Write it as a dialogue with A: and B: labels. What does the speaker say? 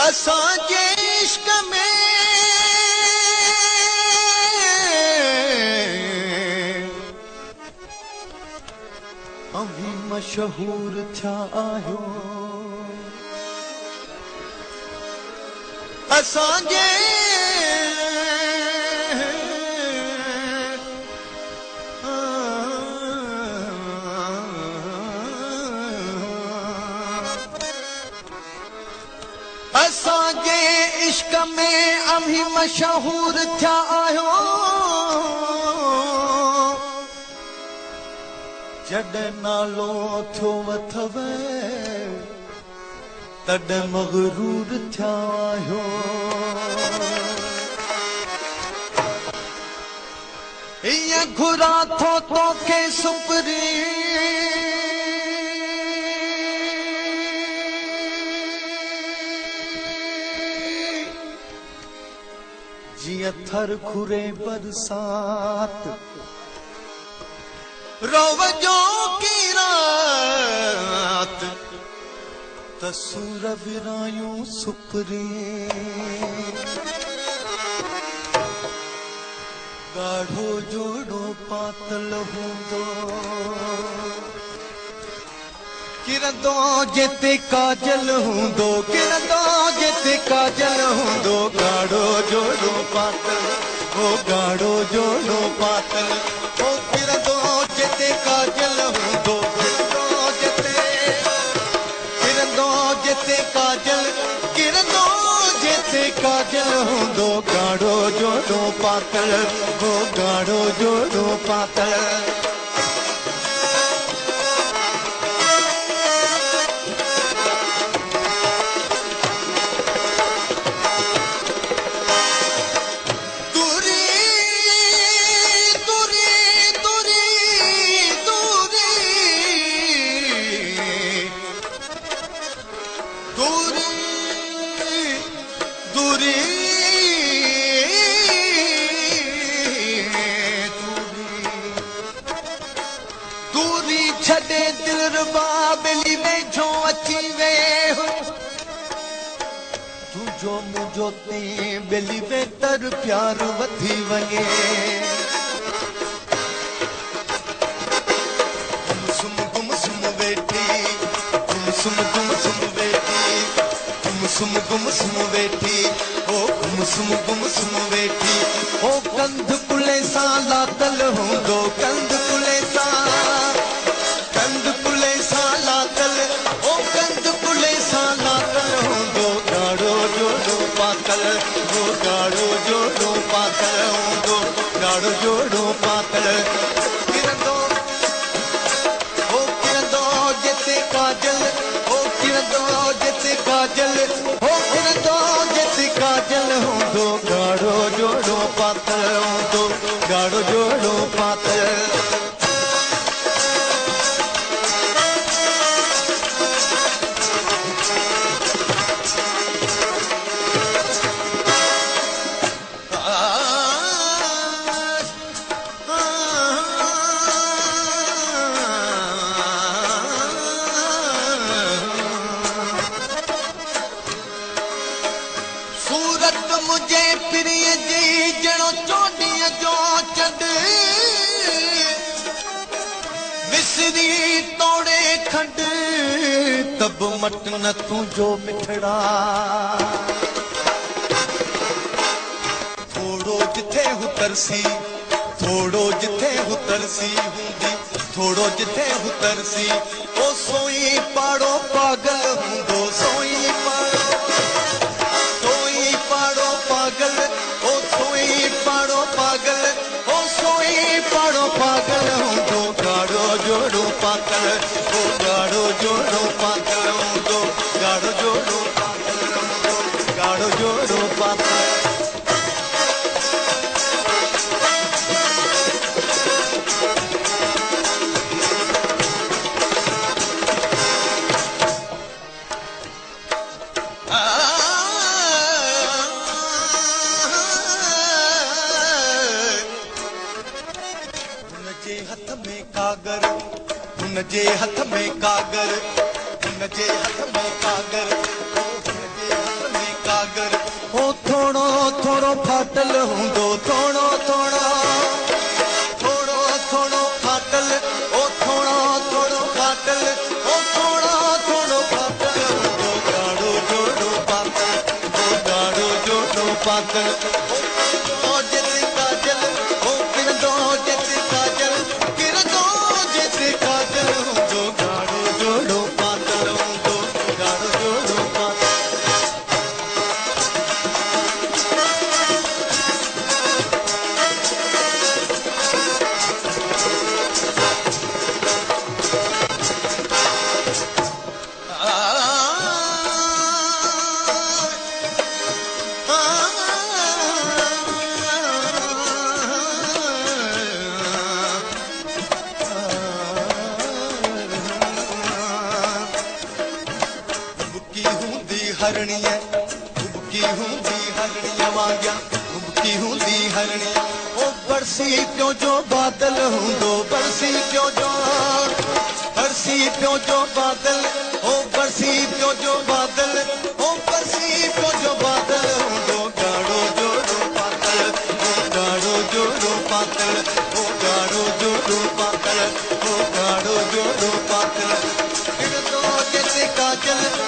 A: असांजे इश्क में अभी मशहूर थिया आहियो असांजे असांजे इश्क में अभी मशहूर थिया आहियो जॾहिं नालो थियो अथव तॾहिं मग़रूर थिया आहियो ईअं घुरां थो तोखे सुपरी जिया थर खुरे बरसात रोवजो की रात तसूर विरायूं सुपरी गाढ़ो जोड़ो पातल हूंदो किरंदो जिते काजल हूंदो किरंदो जिते काजल हूंदो गाढ़ो जोड़ो पातल ओ गाढ़ो जोड़ो पातल ओ किरंदो जिते काजल हूंदो किरंदो जिते काजल किरंदो जिते काजल हूंदो गाढ़ो जोड़ो पातल ओ गाढ़ो जोड़ो पातल छॾे दिल रुबा ॿेली वेझो अची वे तुंहिंजो मुंहिंजो ते ॿेली वेतर प्यार वधी वञे गुमसुम वेठी गुमसुम वेठी गुमसुम वेठी ओ गुमसुम वेठी ओ कंध पुले सां लातल हूंदो कंध पुले सां लातल ओ कंध पुले सां लातल हूंदो गाढ़ो जोड़ो पातल ओ गाढ़ो जोड़ो पातल हूंदो गाढ़ो जोड़ो पातल किरंदो जिते काजल ओ किरंदो जिते काजल ओ किरंदो जिते काजल हूंदो गाढ़ो जोड़ो पातल हूंदो गाढ़ो जोड़ो पातल मुझे प्रिय जी जणो चोॾीअ जो चंड मिसरी तोड़े खंड तब मट न तुंहिंजो मिठड़ा थोड़ो जिथे हुतरसी थोड़ो जिथे हुतरसी हूंदी थोड़ो जिथे हुतरसी ओ सोई पाड़ो पागल हूंदो सोई पागल ओ सोई पाड़ो पागल ओ सोई पाड़ो पागल हूंदो गाढ़ो जोड़ो पातल ओ गाढ़ो जोड़ो पातल हूंदो गाढ़ो जोड़ो पातल हूंदो गाढ़ो जोड़ो पातल जे हथ में कागर, हुन जे हथ में कागर, हुन जे हथ में कागर, हुन जे हथ में कागर। ओ थोड़ो थोड़ो फाटल हूंदो, थोड़ो थोड़ो थोड़ो थोड़ो फाटल, ओ थोड़ो थोड़ो फाटल, ओ थोड़ो थोड़ो फाटल हूंदो, गाढ़ो जोड़ो पातल, ओ गाढ़ो जोड़ो पातल। ओ जेतिरी काजल, ओ किरंदो जेतिरी काजल, किरंदो जेतिरी काजल हूंदो, गाढ़ो जोड़ो पातल हूंदो, गाढ़ो जोड़ो पातल। हरणिया उबकी हूंदी हरणिया वांगिया, उबकी हूंदी हरणिया। ओ बरसी पियो जो बादल हूंदो, बरसी पियो जो, बरसी पियो जो बादल, ओ बरसी पियो जो बादल, ओ बरसी पियो जो बादल हूंदो, गाढ़ो जोड़ो पातल, ओ गाढ़ो जोड़ो पातल, ओ गाढ़ो जोड़ो पातल, ओ गाढ़ो जोड़ो पातल। किरंदो जेतिरी काजल,